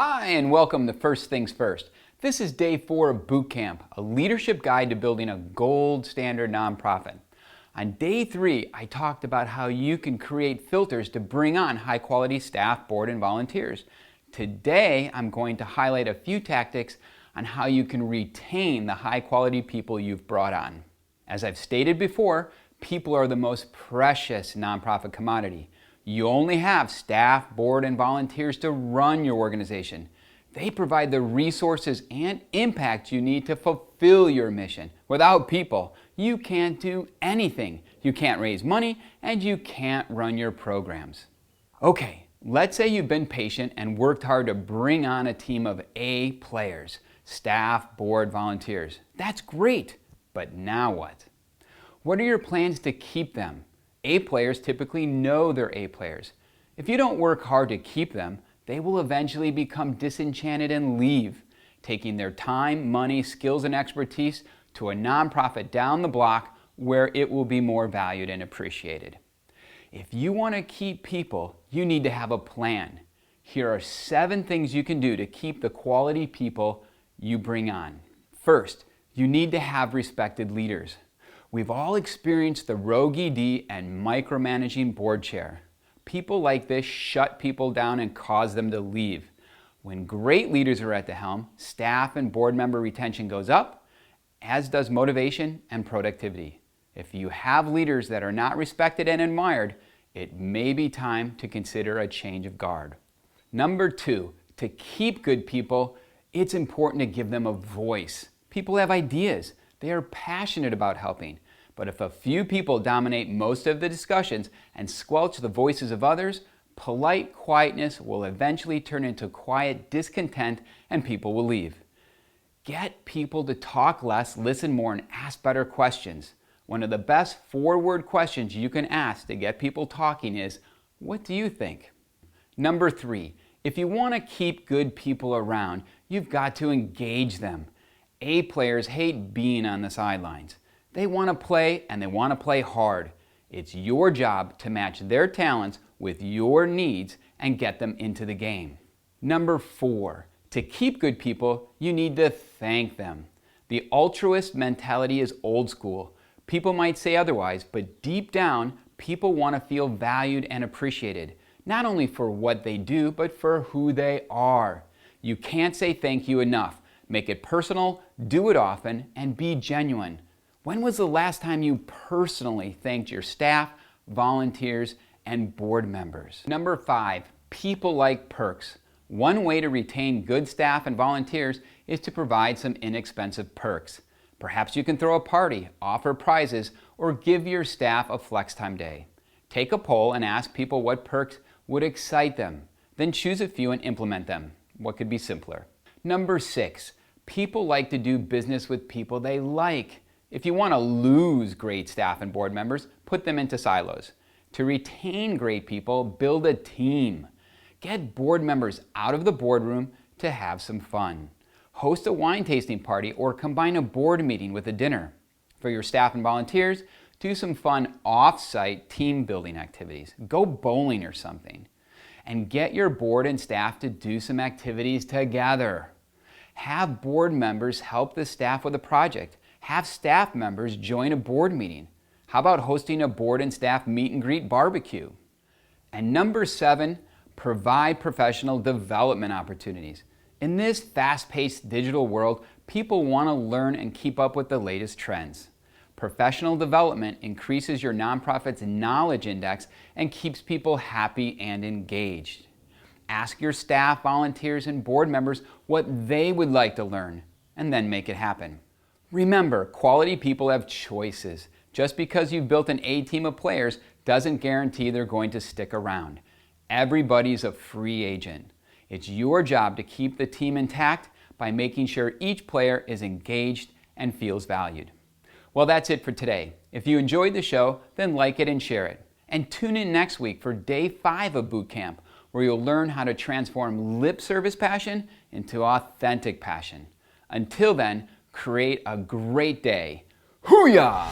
Hi, and welcome to First Things First. This is day 4 of Boot Camp, a leadership guide to building a gold standard nonprofit. On day 3, I talked about how you can create filters to bring on high quality staff, board, and volunteers. Today, I'm going to highlight a few tactics on how you can retain the high quality people you've brought on. As I've stated before, people are the most precious nonprofit commodity. You only have staff, board, and volunteers to run your organization. They provide the resources and impact you need to fulfill your mission. Without people, you can't do anything. You can't raise money, and you can't run your programs. Okay, let's say you've been patient and worked hard to bring on a team of A players, staff, board, volunteers. That's great, but now what? What are your plans to keep them? A players typically know they're A players. If you don't work hard to keep them, they will eventually become disenchanted and leave, taking their time, money, skills, and expertise to a nonprofit down the block where it will be more valued and appreciated. If you want to keep people, you need to have a plan. Here are 7 things you can do to keep the quality people you bring on. First, you need to have respected leaders. We've all experienced the rogue ED and micromanaging board chair. People like this shut people down and cause them to leave. When great leaders are at the helm, staff and board member retention goes up, as does motivation and productivity. If you have leaders that are not respected and admired, it may be time to consider a change of guard. Number 2, to keep good people, it's important to give them a voice. People have ideas. They are passionate about helping. But if a few people dominate most of the discussions and squelch the voices of others, polite quietness will eventually turn into quiet discontent and people will leave. Get people to talk less, listen more, and ask better questions. One of the best forward questions you can ask to get people talking is, "What do you think?" Number 3, if you want to keep good people around, you've got to engage them. A players hate being on the sidelines. They want to play, and they want to play hard. It's your job to match their talents with your needs and get them into the game. Number 4, to keep good people, you need to thank them. The altruist mentality is old school. People might say otherwise, but deep down, people want to feel valued and appreciated, not only for what they do, but for who they are. You can't say thank you enough. Make it personal, do it often, and be genuine. When was the last time you personally thanked your staff, volunteers, and board members? Number 5, people like perks. One way to retain good staff and volunteers is to provide some inexpensive perks. Perhaps you can throw a party, offer prizes, or give your staff a flex time day. Take a poll and ask people what perks would excite them. Then choose a few and implement them. What could be simpler? Number 6, people like to do business with people they like. If you want to lose great staff and board members, put them into silos. To retain great people, build a team. Get board members out of the boardroom to have some fun. Host a wine tasting party or combine a board meeting with a dinner. For your staff and volunteers, do some fun off-site team building activities. Go bowling or something. And get your board and staff to do some activities together. Have board members help the staff with a project. Have staff members join a board meeting. How about hosting a board and staff meet and greet barbecue? And number 7, provide professional development opportunities. In this fast-paced digital world, people want to learn and keep up with the latest trends. Professional development increases your nonprofit's knowledge index and keeps people happy and engaged. Ask your staff, volunteers, and board members what they would like to learn, and then make it happen. Remember, quality people have choices. Just because you've built an A team of players doesn't guarantee they're going to stick around. Everybody's a free agent. It's your job to keep the team intact by making sure each player is engaged and feels valued. Well, that's it for today. If you enjoyed the show, then like it and share it. And tune in next week for day 5 of Boot Camp, where you'll learn how to transform lip service passion into authentic passion. Until then, create a great day. Hoo-yah!